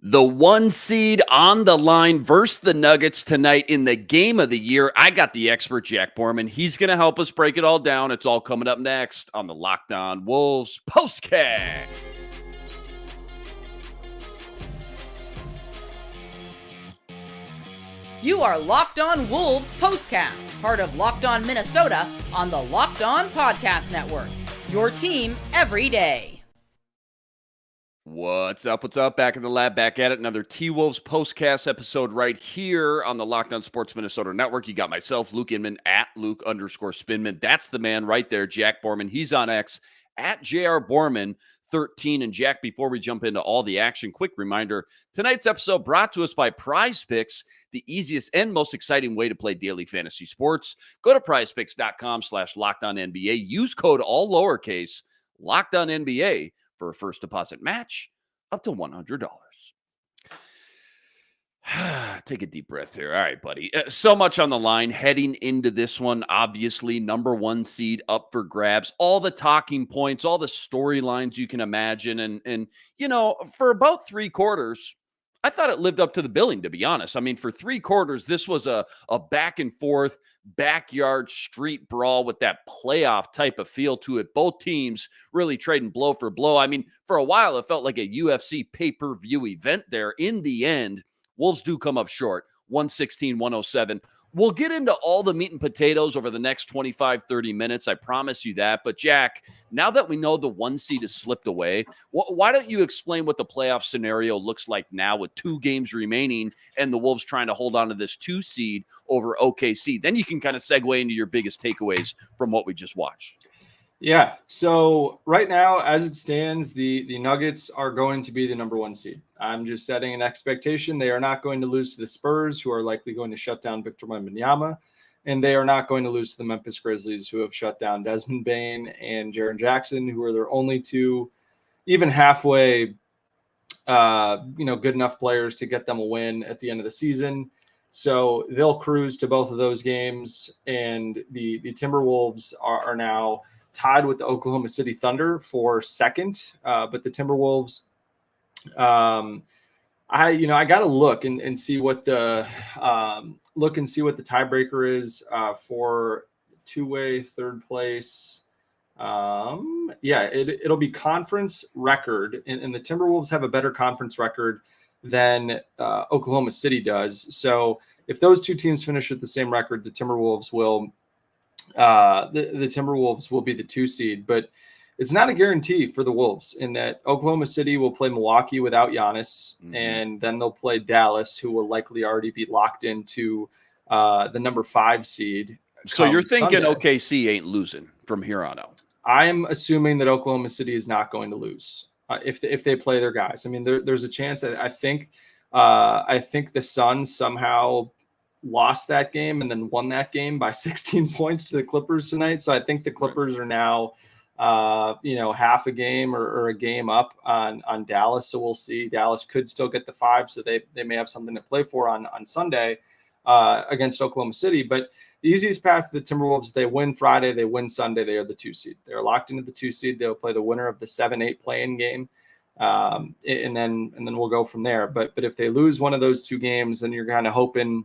The one seed on the line versus the Nuggets tonight in the game of the year. I got the expert, Jack Borman. He's going to help us break it all down. It's all coming up next on the Locked On Wolves POSTCAST. You are Locked On Wolves POSTCAST, part of Locked On Minnesota on the Locked On Podcast Network. Your team every day. What's up? What's up? Back in the lab, back at it. Another T-Wolves POSTCAST episode right here on the Locked On Sports Minnesota Network. You got myself, Luke Inman, at Luke_Spinman. That's the man right there, Jack Borman. He's on X, at JR Borman 13. And Jack, before we jump into all the action, quick reminder, tonight's episode brought to us by Prize Picks, the easiest and most exciting way to play daily fantasy sports. Go to prizepicks.com/LockedOnNBA. Use code all lowercase LockedOnNBA for a first deposit match up to $100. Take a deep breath here. All right, buddy. So much on the line heading into this one. Obviously, number one seed up for grabs. All the talking points, all the storylines you can imagine. And you know, for about three quarters, I thought it lived up to the billing, to be honest. I mean, for three quarters, this was a back and forth, backyard street brawl with that playoff type of feel to it. Both teams really trading blow for blow. I mean, for a while, it felt like a UFC pay-per-view event there. In the end, Wolves do come up short, 116-107. We'll get into all the meat and potatoes over the next 25, 30 minutes. I promise you that. But, Jack, now that we know the one seed has slipped away, why don't you explain what the playoff scenario looks like now with 2 games remaining and the Wolves trying to hold on to this 2 seed over OKC? Then you can kind of segue into your biggest takeaways from what we just watched. Yeah. So right now, as it stands, the Nuggets are going to be the number 1 seed. I'm just setting an expectation. They are not going to lose to the Spurs, who are likely going to shut down Victor Wembanyama, and they are not going to lose to the Memphis Grizzlies, who have shut down Desmond Bane and Jaren Jackson, who are their only 2 even halfway, good enough players to get them a win at the end of the season. So they'll cruise to both of those games, and the Timberwolves are now tied with the Oklahoma City Thunder for second, but the Timberwolves, I got to look and see what the tiebreaker is for two-way third place. It'll be conference record, and the Timberwolves have a better conference record than Oklahoma City does. So if those 2 teams finish with the same record, the Timberwolves will. The Timberwolves will be the 2 seed, but it's not a guarantee for the Wolves in that Oklahoma City will play Milwaukee without Giannis, and then they'll play Dallas, who will likely already be locked into the number 5 seed. So you're thinking Sunday. OKC ain't losing from here on out? I'm assuming that Oklahoma City is not going to lose if they play their guys. I mean, there's a chance. I think the Suns somehow lost that game and then won that game by 16 points to the Clippers tonight. So I think the Clippers are now, half a game or a game up on Dallas. So we'll see. Dallas could still get the 5, so they may have something to play for on Sunday against Oklahoma City. But the easiest path for the Timberwolves, they win Friday, they win Sunday, they are the 2 seed. They're locked into the 2 seed. They'll play the winner of the 7-8 play-in game. And then we'll go from there. But if they lose one of those 2 games, then you're kind of hoping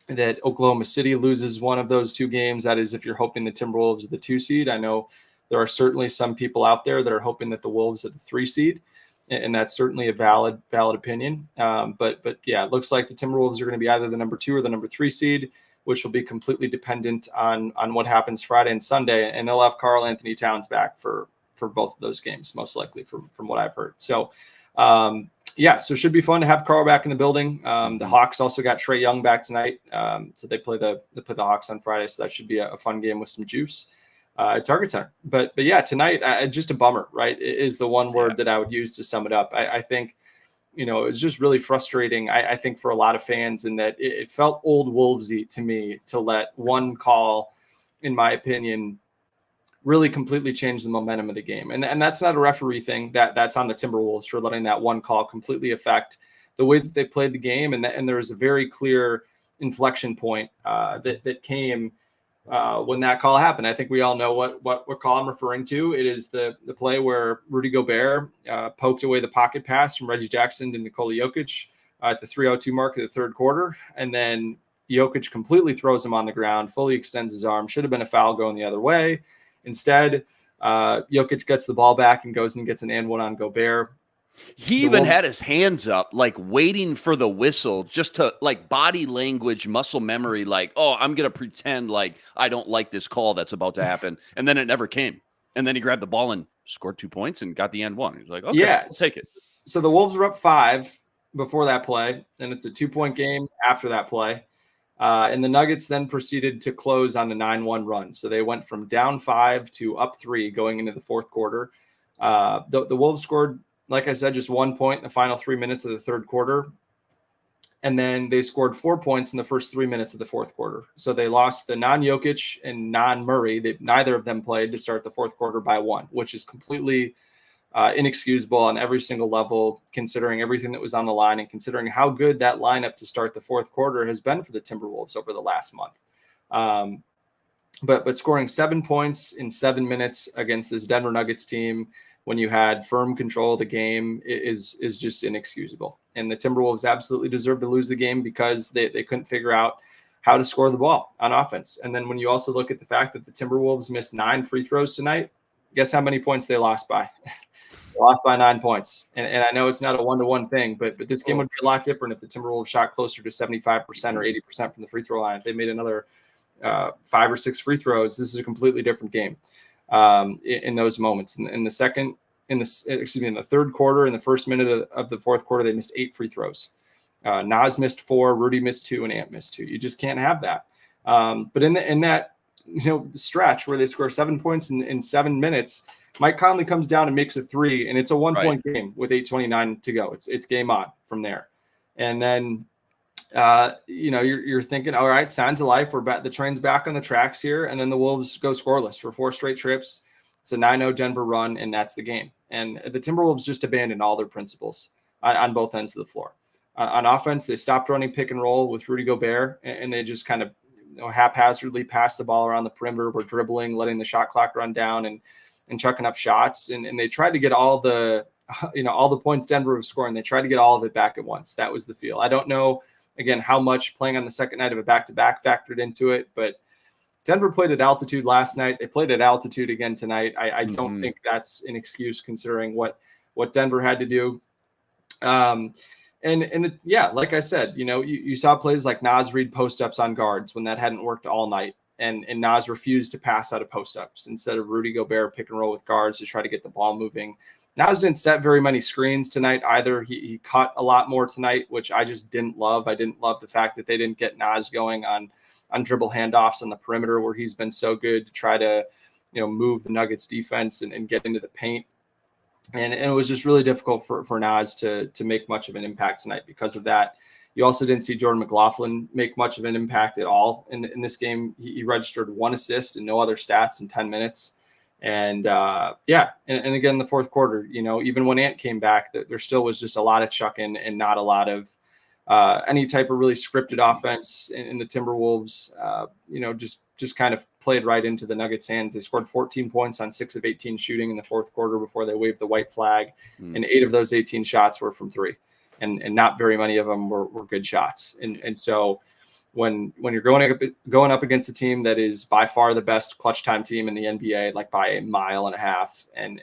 that Oklahoma City loses one of those 2 games. That is, if you're hoping the Timberwolves are the 2 seed. I know there are certainly some people out there that are hoping that the Wolves are the 3 seed, and that's certainly a valid opinion. But yeah, it looks like the Timberwolves are going to be either the number 2 or the number 3 seed, which will be completely dependent on what happens Friday and Sunday. And they'll have Karl Anthony Towns back for both of those games, most likely from what I've heard. So, so it should be fun to have Karl back in the building. The Hawks also got Trae Young back tonight. So they play the Hawks on Friday. So that should be a fun game with some juice at Target Center. But yeah, tonight, just a bummer, right? Is the one word that I would use to sum it up. I think, it was just really frustrating, I think, for a lot of fans, in that it felt old Wolvesy to me to let one call, in my opinion, really completely change the momentum of the game. And that's not a referee thing. That's on the Timberwolves for letting that one call completely affect the way that they played the game. And there was a very clear inflection point that came when that call happened. I think we all know what call I'm referring to. It is the play where Rudy Gobert poked away the pocket pass from Reggie Jackson to Nikola Jokic at the 3:02 mark of the third quarter, and then Jokic completely throws him on the ground, fully extends his arm. Should have been a foul going the other way. Instead, Jokic gets the ball back and goes and gets an and one on Gobert. He even had his hands up, like waiting for the whistle, just to like body language, muscle memory, like, oh, I'm going to pretend like I don't like this call that's about to happen. And then it never came. And then he grabbed the ball and scored 2 points and got the end one. He was like, okay, yeah, I'll take it. So the Wolves were up 5 before that play, and it's a 2-point game after that play. And the Nuggets then proceeded to close on the 9-1 run. So they went from down 5 to up 3 going into the fourth quarter. The Wolves scored, like I said, just 1 point in the final 3 minutes of the third quarter. And then they scored 4 points in the first 3 minutes of the fourth quarter. So they lost the non-Jokic and non-Murray. Neither of them played to start the fourth quarter by 1, which is completely inexcusable on every single level, considering everything that was on the line and considering how good that lineup to start the fourth quarter has been for the Timberwolves over the last month. But scoring 7 points in 7 minutes against this Denver Nuggets team when you had firm control of the game is just inexcusable. And the Timberwolves absolutely deserve to lose the game because they couldn't figure out how to score the ball on offense. And then when you also look at the fact that the Timberwolves missed 9 free throws tonight, guess how many points they lost by? They lost by 9 points. And I know it's not a one-to-one thing, but this game would be a lot different if the Timberwolves shot closer to 75% or 80% from the free throw line. If they made another 5 or 6 free throws, this is a completely different game. In those moments. In the third quarter, in the first minute of the fourth quarter, they missed 8 free throws. Nas missed 4, Rudy missed 2, and Ant missed 2. You just can't have that. But in that stretch where they score 7 points in 7 minutes, Mike Conley comes down and makes a 3, and it's a 1-point game with 8:29 to go. It's game on from there. And then you're thinking, all right, signs of life. We're back. The train's back on the tracks here. And then the Wolves go scoreless for 4 straight trips. It's a 9-0 Denver run, and that's the game. And the Timberwolves just abandoned all their principles on both ends of the floor. On offense, they stopped running pick and roll with Rudy Gobert, and they just kind of haphazardly passed the ball around the perimeter. We're dribbling, letting the shot clock run down and chucking up shots. And they tried to get all the points Denver was scoring. They tried to get all of it back at once. That was the feel. I don't know, again, how much playing on the second night of a back-to-back factored into it, but Denver played at altitude last night. They played at altitude again tonight. I don't think that's an excuse considering what Denver had to do. Like I said, you saw plays like Nas read post-ups on guards when that hadn't worked all night, and Nas refused to pass out of post-ups instead of Rudy Gobert pick and roll with guards to try to get the ball moving. Nas didn't set very many screens tonight either. He cut a lot more tonight, which I just didn't love. I didn't love the fact that they didn't get Nas going on dribble handoffs on the perimeter where he's been so good to try to, move the Nuggets defense and get into the paint. And it was just really difficult for Nas to make much of an impact tonight because of that. You also didn't see Jordan McLaughlin make much of an impact at all in this game. He registered 1 assist and no other stats in 10 minutes. And again, in the fourth quarter, even when Ant came back, there still was just a lot of chucking and not a lot of any type of really scripted offense in the Timberwolves. Just kind of played right into the Nuggets' hands. They scored 14 points on 6 of 18 shooting in the fourth quarter before they waved the white flag, and 8 of those 18 shots were from 3, and not very many of them were good shots. And so when you're going up against a team that is by far the best clutch time team in the NBA, like by a mile and a half, and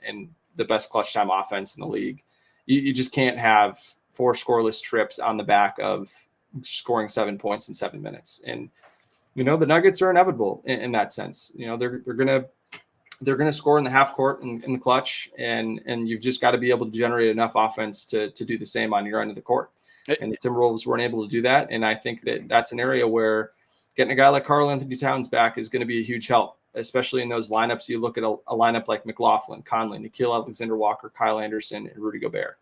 the best clutch time offense in the league, you just can't have 4 scoreless trips on the back of scoring 7 points in 7 minutes. And the Nuggets are inevitable in that sense. They're gonna score in the half court in the clutch, and you've just got to be able to generate enough offense to do the same on your end of the court. And the Timberwolves weren't able to do that. And I think that's an area where getting a guy like Karl Anthony Towns back is going to be a huge help, especially in those lineups. You look at a lineup like McLaughlin, Conley, Nickeil Alexander-Walker, Kyle Anderson, and Rudy Gobert.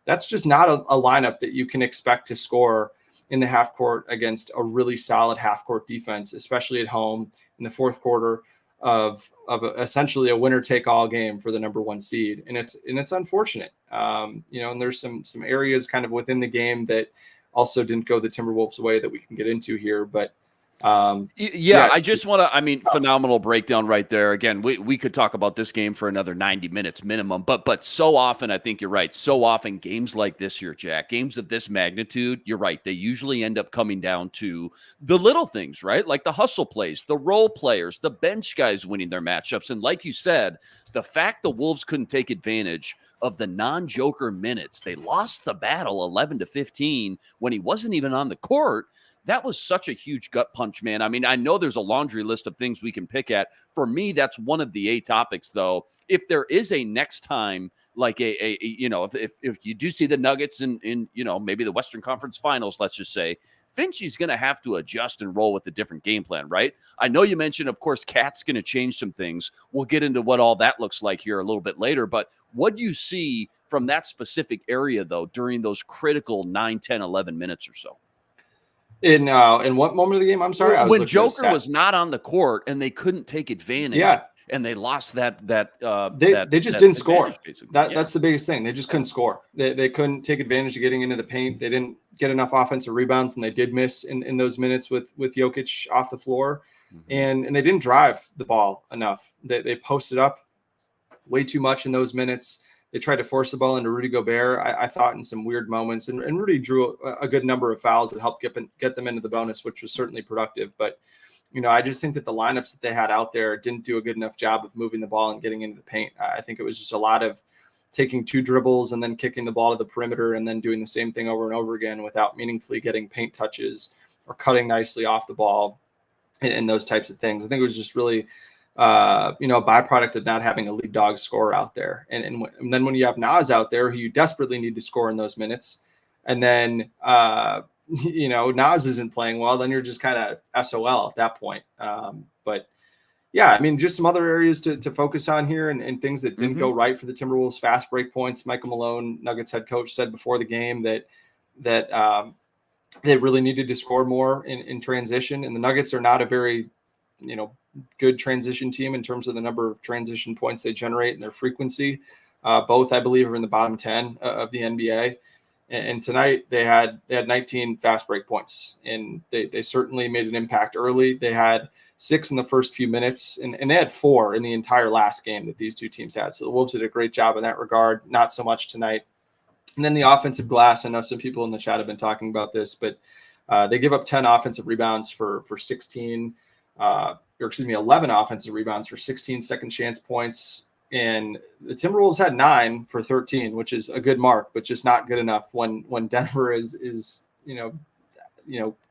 That's just not a lineup that you can expect to score in the half court against a really solid half court defense, especially at home in the fourth quarter of essentially a winner take all game for the number 1 seed. And it's unfortunate. And there's some areas kind of within the game that also didn't go the Timberwolves way that we can get into here, but Yeah, I just want to, phenomenal breakdown right there. Again, we could talk about this game for another 90 minutes minimum, but so often, I think you're right. So often games like this here, Jack, games of this magnitude, you're right. They usually end up coming down to the little things, right? Like the hustle plays, the role players, the bench guys winning their matchups. And like you said, the fact the Wolves couldn't take advantage of the non-Joker minutes, they lost the battle 11-15 when he wasn't even on the court. That was such a huge gut punch, man. I mean, I know there's a laundry list of things we can pick at. For me, that's one of the 8 topics, though. If there is a next time, like if you do see the Nuggets in maybe the Western Conference Finals, let's just say, Finchie's going to have to adjust and roll with a different game plan, right? I know you mentioned, of course, Cat's going to change some things. We'll get into what all that looks like here a little bit later. But what do you see from that specific area, though, during those critical 9, 10, 11 minutes or so? In what moment of the game? I'm sorry. When Joker was not on the court and they couldn't take advantage. Yeah. And they lost that. They just didn't score. That's the biggest thing. They just couldn't score. They couldn't take advantage of getting into the paint. They didn't get enough offensive rebounds, and they did miss in those minutes with Jokic off the floor. Mm-hmm. And they didn't drive the ball enough. They posted up way too much in those minutes. They tried to force the ball into Rudy Gobert, I thought, in some weird moments. And Rudy drew a good number of fouls that helped get them into the bonus, which was certainly productive. But, I just think that the lineups that they had out there didn't do a good enough job of moving the ball and getting into the paint. I think it was just a lot of taking 2 dribbles and then kicking the ball to the perimeter and then doing the same thing over and over again without meaningfully getting paint touches or cutting nicely off the ball and those types of things. I think it was just really – a byproduct of not having a lead dog scorer out there. And then when you have Nas out there, who you desperately need to score in those minutes, and then, Nas isn't playing well, then you're just kind of SOL at that point. But yeah, just some other areas to focus on here and things that didn't go right for the Timberwolves. Fast break points. Michael Malone, Nuggets head coach, said before the game that they really needed to score more in transition. And the Nuggets are not a very, good transition team in terms of the number of transition points they generate and their frequency. Both, I believe, are in the bottom 10 of the NBA. And tonight they had 19 fast break points, and they certainly made an impact early. They had 6 in the first few minutes, and they had 4 in the entire last game that these two teams had. So the Wolves did a great job in that regard. Not so much tonight. And then the offensive glass. I know some people in the chat have been talking about this, but they give up 10 offensive rebounds for 11 offensive rebounds for 16 second chance points. And the Timberwolves had 9 for 13, which is a good mark, but just not good enough when Denver is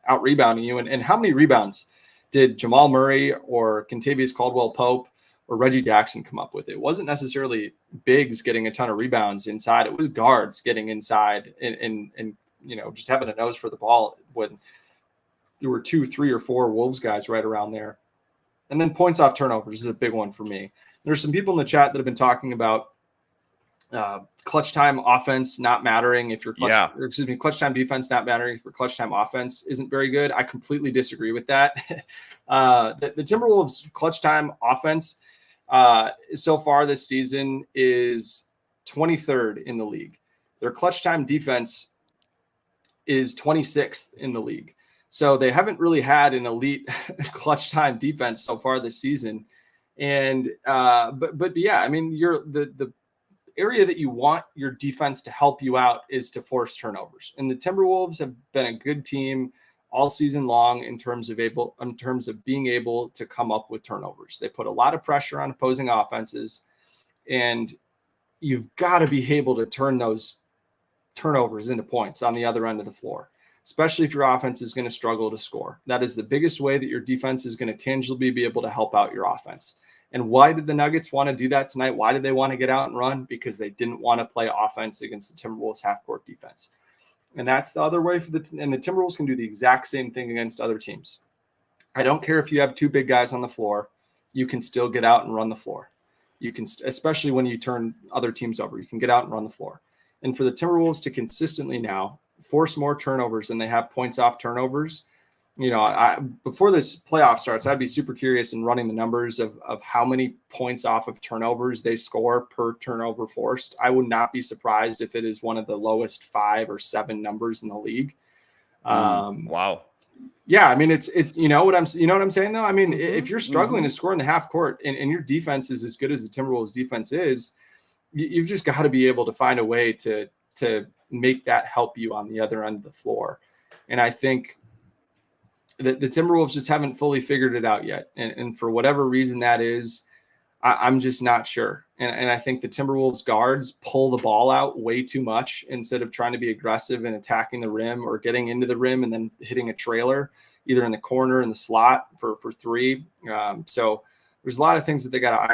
out rebounding you. And how many rebounds did Jamal Murray or Kentavious Caldwell-Pope or Reggie Jackson come up with? It wasn't necessarily bigs getting a ton of rebounds inside. It was guards getting inside and just having a nose for the ball when there were 2, 3, or 4 Wolves guys right around there. And then points off turnovers is a big one for me. There's some people in the chat that have been talking about clutch time offense not mattering if you're clutch time defense not mattering if your clutch time offense isn't very good. I completely disagree with that. The Timberwolves clutch time offense so far this season is 23rd in the league. Their clutch time defense is 26th in the league. So they haven't really had an elite clutch time defense so far this season. And but yeah, you're the area that you want your defense to help you out is to force turnovers. And the Timberwolves have been a good team all season long in terms of being able to come up with turnovers. They put a lot of pressure on opposing offenses, and you've got to be able to turn those turnovers into points on the other end of the floor, especially if your offense is going to struggle to score. That is the biggest way that your defense is going to tangibly be able to help out your offense. And why did the Nuggets want to do that tonight? Why did they want to get out and run? Because they didn't want to play offense against the Timberwolves half-court defense. And that's the other way and the Timberwolves can do the exact same thing against other teams. I don't care if you have 2 big guys on the floor, you can still get out and run the floor. You can, especially when you turn other teams over, you can get out and run the floor. And for the Timberwolves to consistently now force more turnovers than they have points off turnovers, before this playoff starts, I'd be super curious in running the numbers of how many points off of turnovers they score per turnover forced. I would not be surprised if it is one of the lowest 5 or 7 numbers in the league. Wow. Yeah, I mean, it's you know what I'm saying though. I mean, if you're struggling to score in the half court and your defense is as good as the Timberwolves defense is, you've just got to be able to find a way to make that help you on the other end of the floor. And I think that the Timberwolves just haven't fully figured it out yet. And for whatever reason that is, I'm just not sure. And I think the Timberwolves guards pull the ball out way too much instead of trying to be aggressive and attacking the rim or getting into the rim and then hitting a trailer, either in the corner, in the slot for three. So there's a lot of things that they got to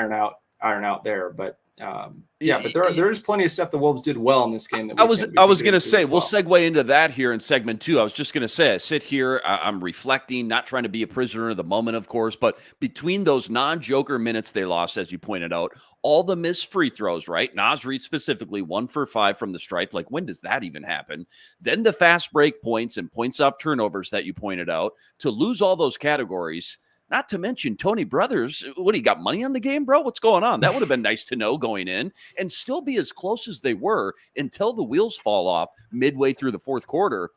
iron out there. But but there is plenty of stuff the Wolves did well in this game. That I was going to say, we'll segue into that here in segment 2. I was just going to say, I sit here, I'm reflecting, not trying to be a prisoner of the moment, of course, but between those non-Joker minutes they lost, as you pointed out, all the missed free throws, right? Naz Reid specifically, 1 for 5 from the stripe. Like, when does that even happen? Then the fast break points and points off turnovers that you pointed out. To lose all those categories, not to mention Tony Brothers. What, he got money on the game, bro? What's going on? That would have been nice to know going in, and still be as close as they were until the wheels fall off midway through the fourth quarter.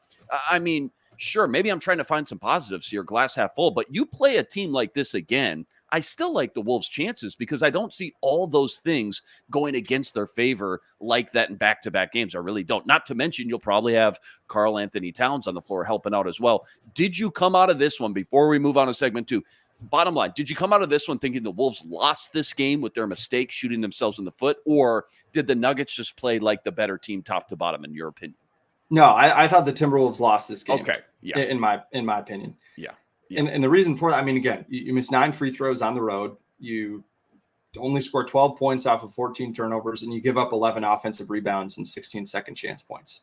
I mean, sure, maybe I'm trying to find some positives here, glass half full, but you play a team like this again, I still like the Wolves' chances because I don't see all those things going against their favor like that in back-to-back games. I really don't. Not to mention, you'll probably have Karl Anthony Towns on the floor helping out as well. Did you come out of this one, before we move on to segment 2, bottom line, did you come out of this one thinking the Wolves lost this game with their mistake shooting themselves in the foot, or did the Nuggets just play like the better team top to bottom, in your opinion? No, I thought the Timberwolves lost this game. Okay, yeah. In my opinion. Yeah. And the reason for that, I mean, again, you missed 9 free throws on the road. You only scored 12 points off of 14 turnovers, and you give up 11 offensive rebounds and 16 second chance points.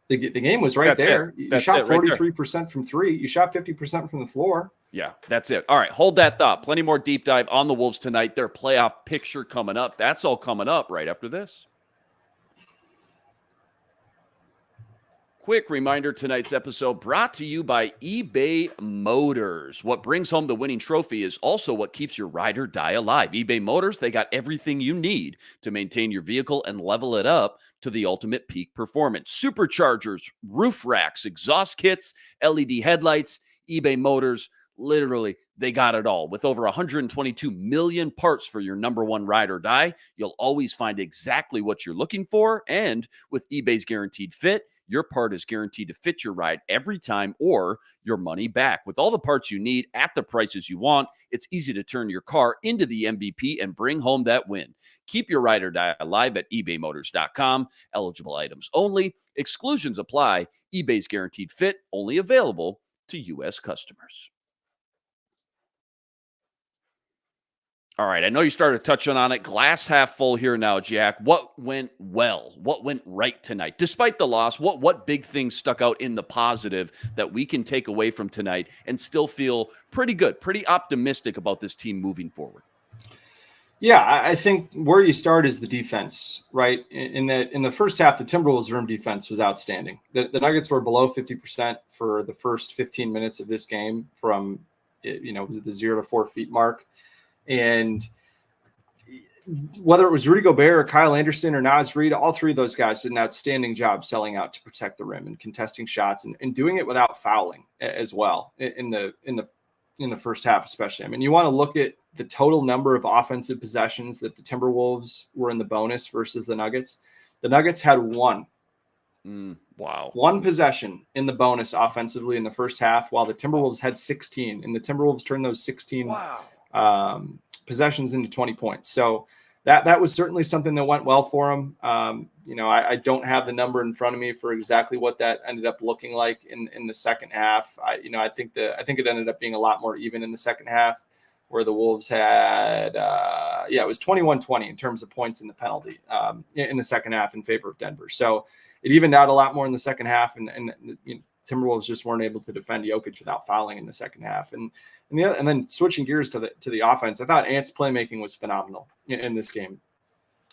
The game was right there. You shot 43% from 3. You shot 50% from the floor. Yeah, that's it. All right, hold that thought. Plenty more deep dive on the Wolves tonight. Their playoff picture coming up. That's all coming up right after this. Quick reminder, tonight's episode brought to you by eBay Motors. What brings home the winning trophy is also what keeps your ride or die alive. eBay Motors, they got everything you need to maintain your vehicle and level it up to the ultimate peak performance. Superchargers, roof racks, exhaust kits, LED headlights. eBay Motors, literally, they got it all. With over 122 million parts for your number one ride or die, you'll always find exactly what you're looking for. And with eBay's Guaranteed Fit, your part is guaranteed to fit your ride every time or your money back. With all the parts you need at the prices you want, it's easy to turn your car into the MVP and bring home that win. Keep your ride or die alive at ebaymotors.com. Eligible items only. Exclusions apply. eBay's Guaranteed Fit, only available to U.S. customers. All right, I know you started touching on it. Glass half full here now, Jack. What went well? What went right tonight? Despite the loss, what big things stuck out in the positive that we can take away from tonight and still feel pretty good, pretty optimistic about this team moving forward? Yeah, I think where you start is the defense, right? In the first half, the Timberwolves' rim defense was outstanding. The Nuggets were below 50% for the first 15 minutes of this game from, was it the 0 to 4 feet mark? And whether it was Rudy Gobert or Kyle Anderson or Naz Reid, all three of those guys did an outstanding job selling out to protect the rim and contesting shots and doing it without fouling as well in the first half, especially. I mean, you want to look at the total number of offensive possessions that the Timberwolves were in the bonus versus the Nuggets. The Nuggets had one. Wow. One possession in the bonus offensively in the first half, while the Timberwolves had 16, and the Timberwolves turned those 16 possessions into 20 points. So that was certainly something that went well for them. I don't have the number in front of me for exactly what that ended up looking like in the second half. I think it ended up being a lot more even in the second half, where the Wolves had, it was 21-20 in terms of points in the penalty in the second half in favor of Denver. So it evened out a lot more in the second half, and Timberwolves just weren't able to defend Jokic without fouling in the second half. And then switching gears to the offense, I thought Ant's playmaking was phenomenal in this game.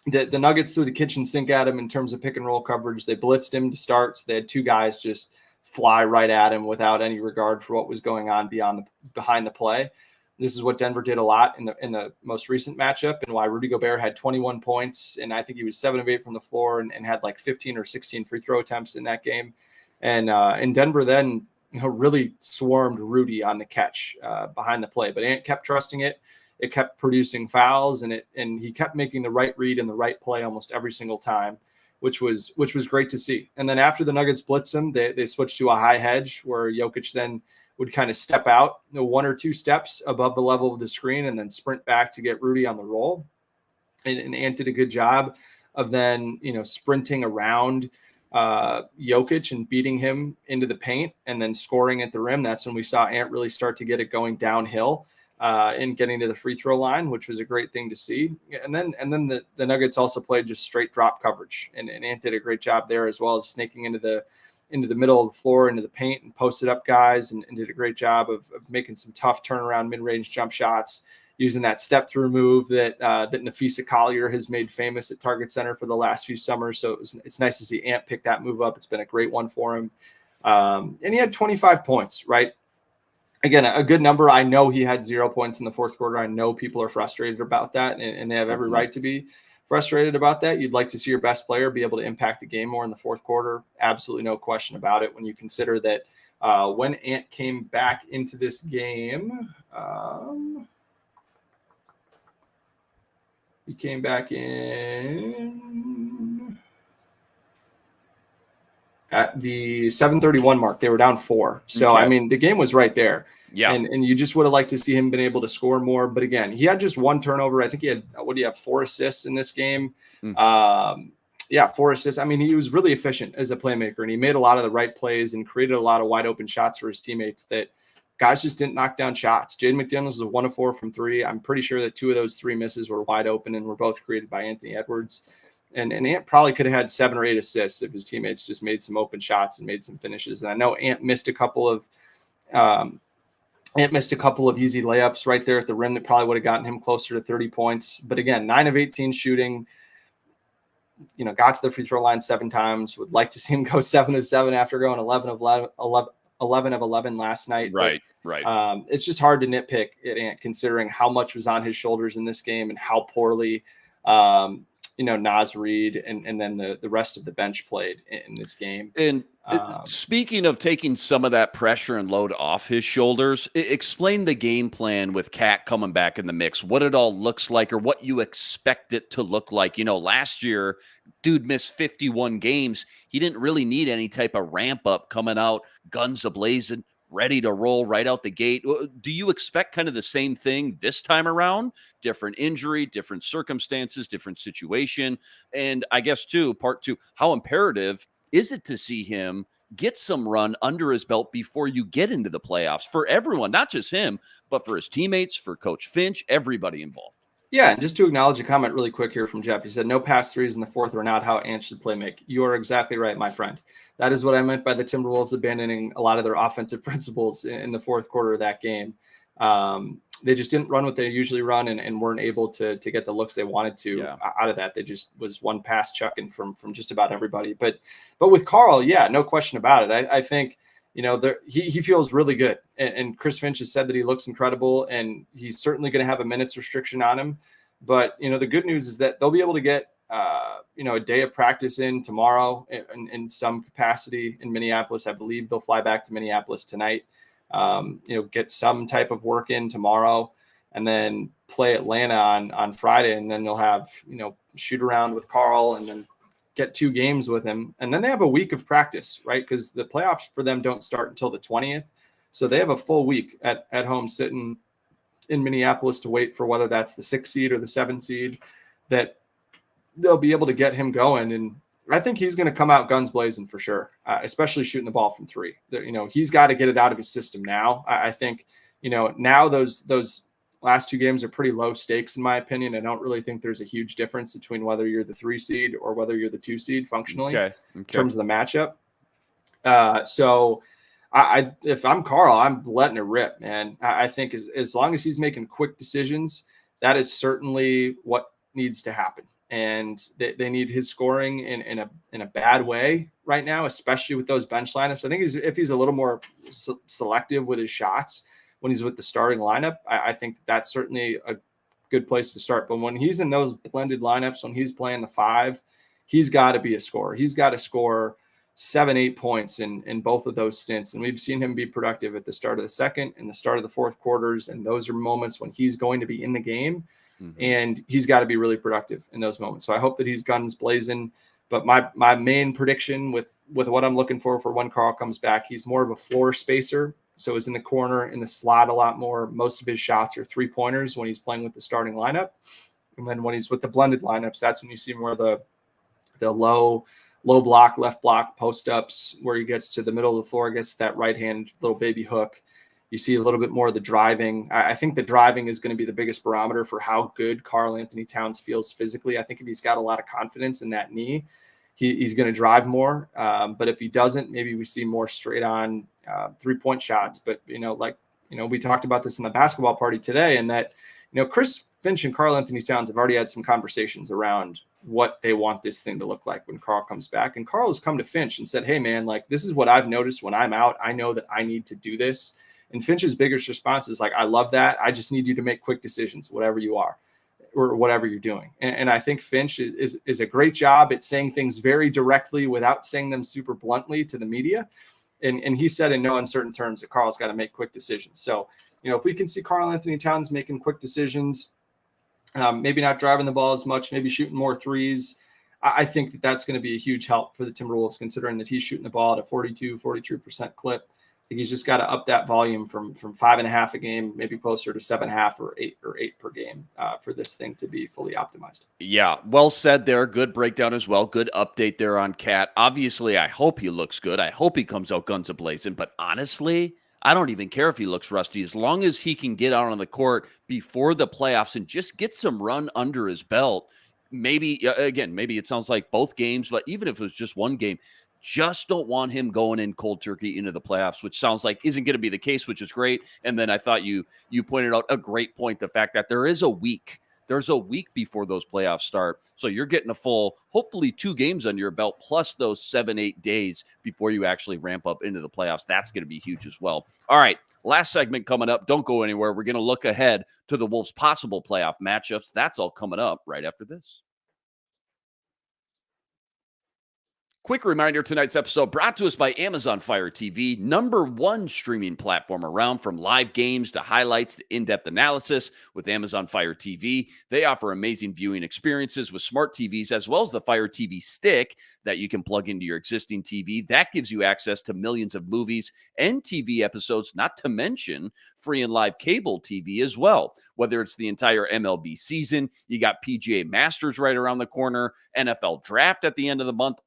The Nuggets threw the kitchen sink at him in terms of pick and roll coverage. They blitzed him to start, so they had two guys just fly right at him without any regard for what was going on behind the play. This is what Denver did a lot in the most recent matchup, and why Rudy Gobert had 21 points, and I think he was 7 of 8 from the floor and had like 15 or 16 free throw attempts in that game. And Denver then really swarmed Rudy on the catch behind the play. But Ant kept trusting it. It kept producing fouls, and he kept making the right read and the right play almost every single time, which was great to see. And then after the Nuggets blitzed him, they switched to a high hedge where Jokic then would kind of step out 1 or 2 steps above the level of the screen and then sprint back to get Rudy on the roll. And Ant did a good job of then, sprinting around Jokic and beating him into the paint and then scoring at the rim. That's when we saw Ant really start to get it going downhill and getting to the free throw line, which was a great thing to see. And then the Nuggets also played just straight drop coverage, and Ant did a great job there as well of snaking into the middle of the floor, into the paint, and posted up guys, and did a great job of making some tough turnaround mid-range jump shots, using that step-through move that Nafisa Collier has made famous at Target Center for the last few summers. So it's nice to see Ant pick that move up. It's been a great one for him. And he had 25 points, right? Again, a good number. I know he had 0 points in the fourth quarter. I know people are frustrated about that, and they have every right to be frustrated about that. You'd like to see your best player be able to impact the game more in the fourth quarter. Absolutely no question about it when you consider that when Ant came back into this game, he came back in at the 7:31 mark. They were down 4. So, Okay. I mean, the game was right there. Yeah. And you just would have liked to see him been able to score more. But again, he had just 1 turnover. I think he had, 4 assists in this game? 4 assists. I mean, he was really efficient as a playmaker, and he made a lot of the right plays and created a lot of wide open shots for his teammates that guys just didn't knock down shots. Jaden McDaniels was 1 of 4 from 3. I'm pretty sure that 2 of those 3 misses were wide open and were both created by Anthony Edwards. And Ant probably could have had 7 or 8 assists if his teammates just made some open shots and made some finishes. And I know Ant missed a couple of easy layups right there at the rim that probably would have gotten him closer to 30 points. But again, 9 of 18 shooting, got to the free throw line 7 times. Would like to see him go 7 of 7 after going 11 of 11 last night. Right. It's just hard to nitpick at Ant considering how much was on his shoulders in this game and how poorly Naz Reid and then the rest of the bench played in this game. And speaking of taking some of that pressure and load off his shoulders, explain the game plan with Cat coming back in the mix, what it all looks like or what you expect it to look like. Last year, dude missed 51 games. He didn't really need any type of ramp up coming out, guns a-blazing, ready to roll right out the gate. Do you expect kind of the same thing this time around? Different injury, different circumstances, different situation. And I guess part 2, how imperative is it to see him get some run under his belt before you get into the playoffs for everyone, not just him, but for his teammates, for Coach Finch, everybody involved? Yeah, and just to acknowledge a comment really quick here from Jeff. He said, no pass threes in the fourth are not how Ant should play make. You are exactly right, my friend. That is what I meant by the Timberwolves abandoning a lot of their offensive principles in the fourth quarter of that game. They just didn't run what they usually run and weren't able to get the looks they wanted to out of that. They just was one pass chucking from just about everybody. But with Karl, yeah, no question about it. I think, he feels really good. And Chris Finch has said that he looks incredible, and he's certainly going to have a minutes restriction on him. But, the good news is that they'll be able to get, a day of practice in tomorrow in some capacity in Minneapolis. I believe they'll fly back to Minneapolis tonight, get some type of work in tomorrow, and then play Atlanta on Friday. And then they'll have, shoot around with Karl and then get 2 games with him. And then they have a week of practice, right? Because the playoffs for them don't start until the 20th. So they have a full week at home sitting in Minneapolis to wait for whether that's the 6 seed or the 7 seed that they'll be able to get him going. And I think he's going to come out guns blazing for sure, especially shooting the ball from 3. He's got to get it out of his system now. I think, now those last 2 games are pretty low stakes, in my opinion. I don't really think there's a huge difference between whether you're the 3 seed or whether you're the 2 seed functionally in terms of the matchup. So if I'm Karl, I'm letting it rip, man. I think as long as he's making quick decisions, that is certainly what needs to happen. And they need his scoring in a bad way right now, especially with those bench lineups. I think if he's a little more selective with his shots when he's with the starting lineup, I think that's certainly a good place to start. But when he's in those blended lineups, when he's playing the 5, he's got to be a scorer. He's got to score 7-8 points in both of those stints. And we've seen him be productive at the start of the second and the start of the fourth quarters. And those are moments when he's going to be in the game, and he's got to be really productive in those moments. So I hope that he's guns blazing. But my main prediction with what I'm looking for when Karl comes back, he's more of a floor spacer. So he's in the corner, in the slot a lot more. Most of his shots are 3-pointers when he's playing with the starting lineup. And then when he's with the blended lineups, that's when you see more of the low block, left block, post ups, where he gets to the middle of the floor, gets that right hand little baby hook. You see a little bit more of the driving. I think the driving is going to be the biggest barometer for how good Karl-Anthony Towns feels physically. I think if he's got a lot of confidence in that knee, he's going to drive more. But if he doesn't, maybe we see more straight on 3-point shots. But, we talked about this in the basketball party today, and that, Chris Finch and Karl-Anthony Towns have already had some conversations around what they want this thing to look like when Karl comes back. And Karl has come to Finch and said, hey, man, this is what I've noticed when I'm out. I know that I need to do this. And Finch's biggest response is I love that. I just need you to make quick decisions, whatever you are or whatever you're doing. And I think Finch is a great job at saying things very directly without saying them super bluntly to the media. And he said in no uncertain terms that Karl's got to make quick decisions. So, if we can see Karl-Anthony Towns making quick decisions, maybe not driving the ball as much, maybe shooting more threes, I think that that's going to be a huge help for the Timberwolves, considering that he's shooting the ball at a 43% clip. I think he's just got to up that volume from 5.5 a game, maybe closer to 7.5 or 8 per game for this thing to be fully optimized. Yeah, well said there. Good breakdown as well. Good update there on Cat. Obviously, I hope he looks good. I hope he comes out guns a-blazing. But honestly, I don't even care if he looks rusty, as long as he can get out on the court before the playoffs and just get some run under his belt. Maybe it sounds like both games, but even if it was just one game, just don't want him going in cold turkey into the playoffs, which sounds like isn't going to be the case, which is great. And then I thought you pointed out a great point, the fact that there is a week. There's a week before those playoffs start. So you're getting a full, hopefully 2 games under your belt, plus those 7-8 days before you actually ramp up into the playoffs. That's going to be huge as well. All right, last segment coming up. Don't go anywhere. We're going to look ahead to the Wolves' possible playoff matchups. That's all coming up right after this. Quick reminder, tonight's episode brought to us by Amazon Fire TV, #1 streaming platform around. From live games to highlights to in-depth analysis. With Amazon Fire TV, they offer amazing viewing experiences with smart TVs, as well as the Fire TV stick that you can plug into your existing TV. That gives you access to millions of movies and TV episodes, not to mention free and live cable TV as well. Whether it's the entire MLB season, you got PGA Masters right around the corner, NFL Draft at the end of the month.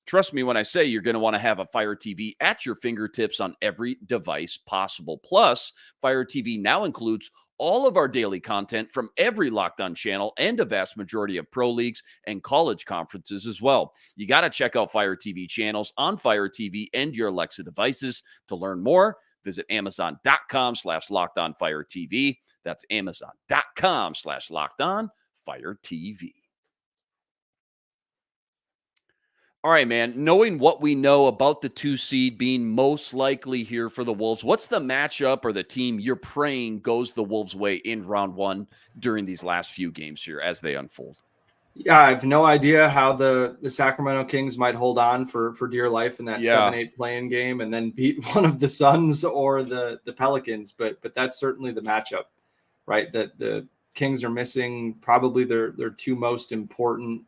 Trust me when I say you're going to want to have a Fire TV at your fingertips on every device possible. Plus, Fire TV now includes all of our daily content from every Locked On channel and a vast majority of pro leagues and college conferences as well. You got to check out Fire TV channels on Fire TV and your Alexa devices. To learn more, visit Amazon.com/LockedOnFireTV. That's Amazon.com/LockedOnFireTV. All right, man. Knowing what we know about the 2 seed being most likely here for the Wolves, what's the matchup or the team you're praying goes the Wolves' way in round 1 during these last few games here as they unfold? Yeah, I have no idea how the Sacramento Kings might hold on for dear life in that 7-8 play-in game and then beat one of the Suns or the Pelicans. But that's certainly the matchup, right? That the Kings are missing probably their 2 most important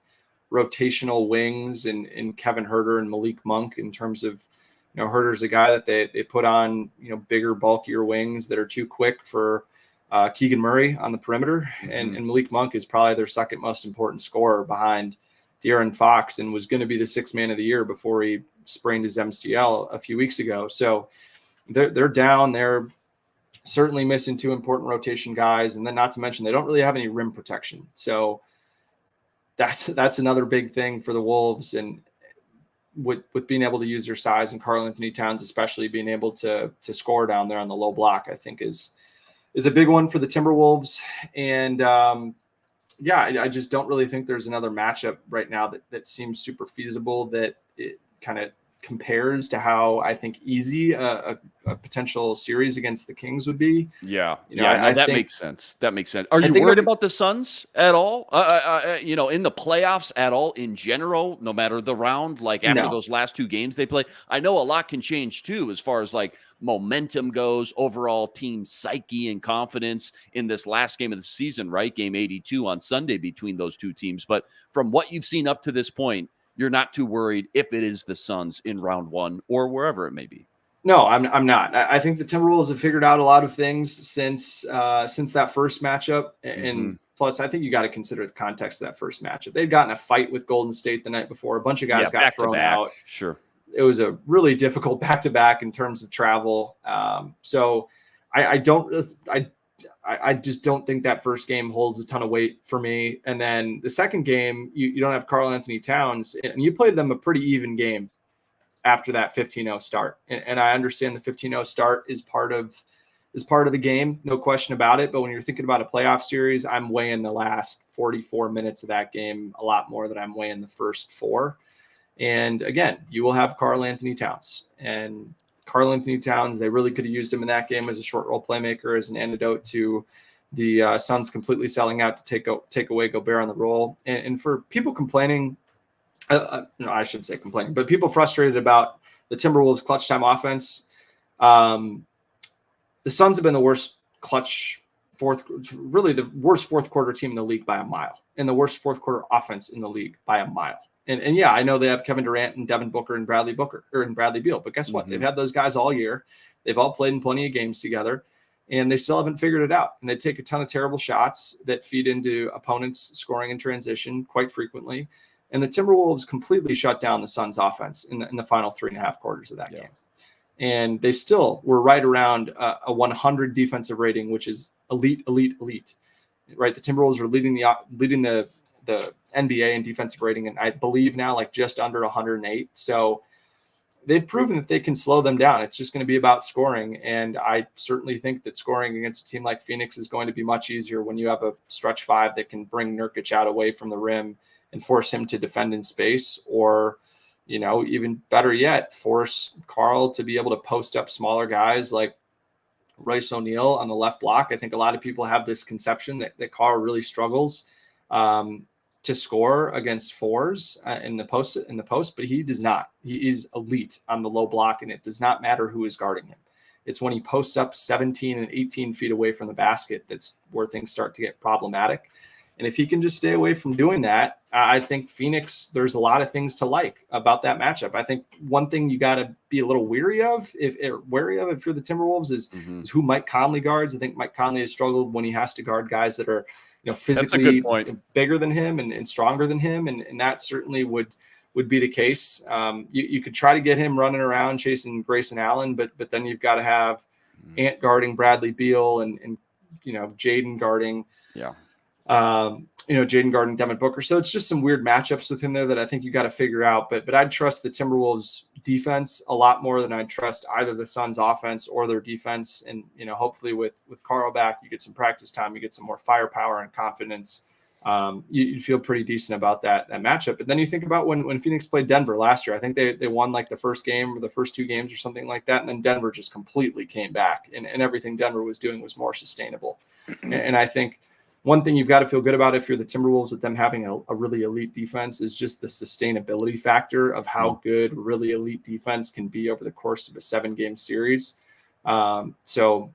rotational wings in Kevin Huerter and Malik Monk, in terms of, Huerter's a guy that they put on, bigger, bulkier wings that are too quick for Keegan Murray on the perimeter. And Malik Monk is probably their second most important scorer behind De'Aaron Fox, and was going to be the 6th man of the year before he sprained his MCL a few weeks ago. So they're down. They're certainly missing 2 important rotation guys. And then not to mention, they don't really have any rim protection. So that's another big thing for the Wolves, and with being able to use their size, and Karl-Anthony Towns especially being able to score down there on the low block, I think is a big one for the Timberwolves. And I just don't really think there's another matchup right now that seems super feasible, that it kind of compares to how I think easy a potential series against the Kings would be. Yeah. You know, No, I that think, makes sense. That makes sense. Are I you think worried it'll be, about the Suns at all? You know, in the playoffs at all in general, no matter the round, like after no. those last 2 games they play? I know a lot can change too, as far as like momentum goes, overall team psyche and confidence in this last game of the season, right? Game 82 on Sunday between those 2 teams. But from what you've seen up to this point, you're not too worried if it is the Suns in round 1 or wherever it may be. No, I'm not. I think the Timberwolves have figured out a lot of things since that first matchup, and plus, I think you got to consider the context of that first matchup. They'd gotten a fight with Golden State the night before. A bunch of guys got back thrown to back. out. Sure, it was a really difficult back to back in terms of travel. So I just don't think that first game holds a ton of weight for me. And then the second game, you don't have Karl Anthony Towns, and you played them a pretty even game after that 15-0 start. And I understand the 15-0 start is part of the game, no question about it. But when you're thinking about a playoff series, I'm weighing the last 44 minutes of that game a lot more than I'm weighing the first 4. And again, you will have Karl Anthony Towns. And Karl Anthony Towns, they really could have used him in that game as a short roll playmaker, as an antidote to the Suns completely selling out to take away Gobert on the roll. And for people complaining, no, I shouldn't say complaining, but people frustrated about the Timberwolves' clutch time offense. The Suns have been the worst the worst fourth quarter team in the league by a mile, and the worst fourth quarter offense in the league by a mile. And yeah, I know they have Kevin Durant and Devin Booker and Bradley Beal, but guess what? They've had those guys all year. They've all played in plenty of games together, and they still haven't figured it out. And they take a ton of terrible shots that feed into opponents scoring in transition quite frequently. And the Timberwolves completely shut down the Suns offense in the final 3.5 quarters of that game. And they still were right around a 100 defensive rating, which is elite, right? The Timberwolves are leading the NBA in defensive rating, and I believe now like just under 108. So they've proven that they can slow them down. It's just going to be about scoring. And I certainly think that scoring against a team like Phoenix is going to be much easier when you have a stretch 5 that can bring Nurkic out away from the rim and force him to defend in space, or, you know, even better yet, force Karl to be able to post up smaller guys like Royce O'Neal on the left block. I think a lot of people have this conception that Karl really struggles to score against 4s in the post, but he does not. He is elite on the low block, and it does not matter who is guarding him. It's when he posts up 17 and 18 feet away from the basket that's where things start to get problematic. And if he can just stay away from doing that, I think Phoenix, there's a lot of things to like about that matchup. I think one thing you got to be a little wary of if you're the Timberwolves is who Mike Conley guards. I think Mike Conley has struggled when he has to guard guys that are, you know, physically bigger than him and stronger than him. And that certainly would be the case. You could try to get him running around chasing Grayson Allen, but then you've got to have Ant guarding Bradley Beal and you know, Jaden guarding. Jaden guarding Devin Booker. So it's just some weird matchups within there that I think you got to figure out. But I'd trust the Timberwolves defense a lot more than I'd trust either the Suns offense or their defense. And, you know, hopefully with Karl back, you get some practice time, you get some more firepower and confidence. You'd feel pretty decent about that matchup. But then you think about when Phoenix played Denver last year, I think they won like the first game or the first 2 games or something like that. And then Denver just completely came back, and everything Denver was doing was more sustainable. And I think one thing you've got to feel good about if you're the Timberwolves with them having a really elite defense is just the sustainability factor of how good really elite defense can be over the course of a 7-game series. So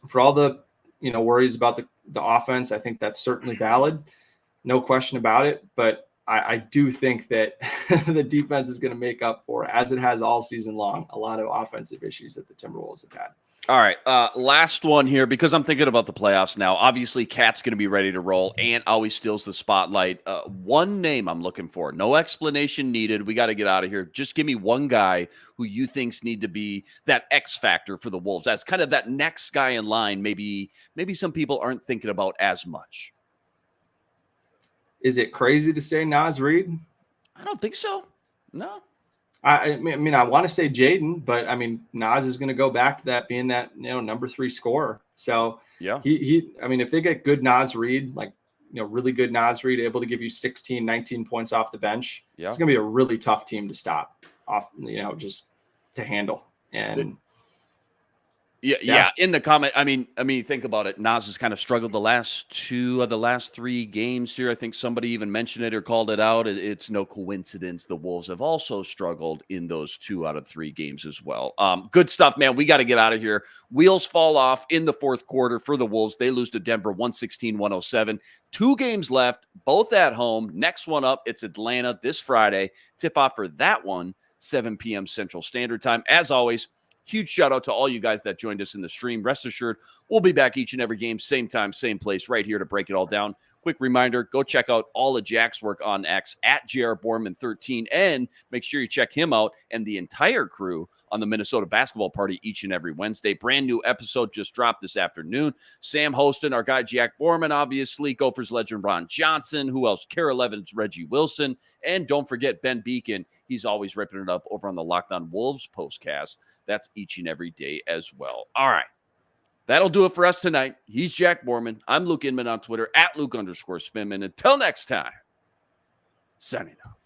for all the, you know, worries about the offense, I think that's certainly valid. No question about it. But I do think that the defense is going to make up for, as it has all season long, a lot of offensive issues that the Timberwolves have had. All right, last one here, because I'm thinking about the playoffs now. Obviously, Cat's going to be ready to roll. Ant always steals the spotlight. One name I'm looking for. No explanation needed. We got to get out of here. Just give me one guy who you think's need to be that X factor for the Wolves. That's kind of that next guy in line. Maybe some people aren't thinking about as much. Is it crazy to say Naz Reid? I don't think so. No. I mean, I want to say Jaden, but I mean, Naz is going to go back to that being that, you know, number 3 scorer. So yeah, I mean, if they get good Naz Reid, like, you know, really good Naz Reid, able to give you 16, 19 points off the bench, it's going to be a really tough team to stop. off, just to handle. And yeah. In the comment, I mean, think about it. Nas has kind of struggled the last 2 of the last 3 games here. I think somebody even mentioned it or called it out. It's no coincidence the Wolves have also struggled in those 2 out of 3 games as well. Good stuff, man. We got to get out of here. Wheels fall off in the 4th quarter for the Wolves. They lose to Denver 116-107. 2 games left, both at home. Next one up, it's Atlanta this Friday. Tip off for that one, 7 p.m. Central Standard Time. As always, huge shout out to all you guys that joined us in the stream. Rest assured, we'll be back each and every game, same time, same place, right here to break it all down. Quick reminder, go check out all of Jack's work on X at JRBorman13, and make sure you check him out and the entire crew on the Minnesota Basketball Party each and every Wednesday. Brand new episode just dropped this afternoon. Sam hosting, our guy Jack Borman, obviously, Gophers legend Ron Johnson, who else? Kara Levin's Reggie Wilson, and don't forget Ben Beacon. He's always ripping it up over on the Locked On Wolves postcast. That's each and every day as well. All right. That'll do it for us tonight. He's Jack Borman. I'm Luke Inman on Twitter, at Luke_Spinman. Until next time, signing out.